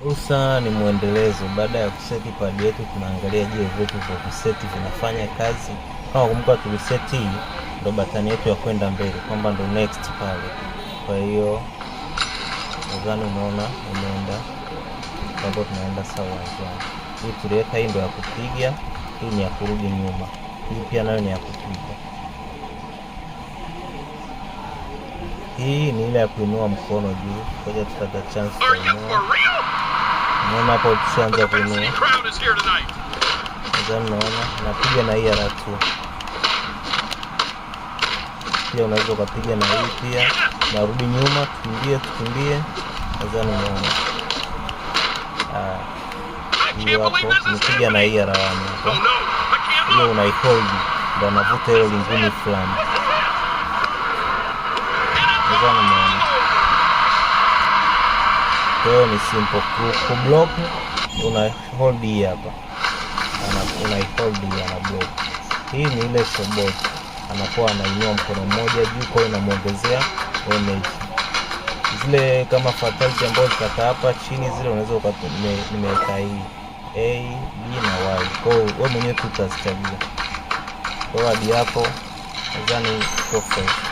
Usa ni muendelezo. Baada ya kuseti pad yetu tunaangalia je, vitu vya kuseti vinafanya kazi. Kama kumbuka tuliseti hii ndo batani yetu ya kwenda mbele, kwamba ndo next pale. Kwa hiyo nadhani unaona imeenda hapo, tunaenda sawa uwanjani. Hii tuliweka, hii ndo ya kupiga, hii ni ya kurudi nyuma, hii pia nayo ni ya kupiga. Hii ni ile ya kuinua mkono juu. Ngoja tupata chance kuinua. Naona hapo tushaanza kuinua. Nadhani naona napiga na hii ya ratu. Pia unaweza kupiga na hii pia. Narudi nyuma, tukimbie. Nadhani naona. Hiyo hapo nipiga na hii ya rawani hapo. Hiyo unaihold ndio anavuta hiyo linguni fulani. Nadhani naona. Kwa hiyo ni simple ku block, una hold hii hapa. Una hold hii ana block. Hii ni ile showboat. Anakuwa anainua mkono mmoja juu, kwa hiyo inamuongezea damage. Zile kama fatality ambazo zitakaa hapa chini zile unaweza nimeweka hii A, B na Y. Kwa hiyo wewe mwenyewe tu utazichagua. Kwa hiyo hadi hapo nadhani iko fresh.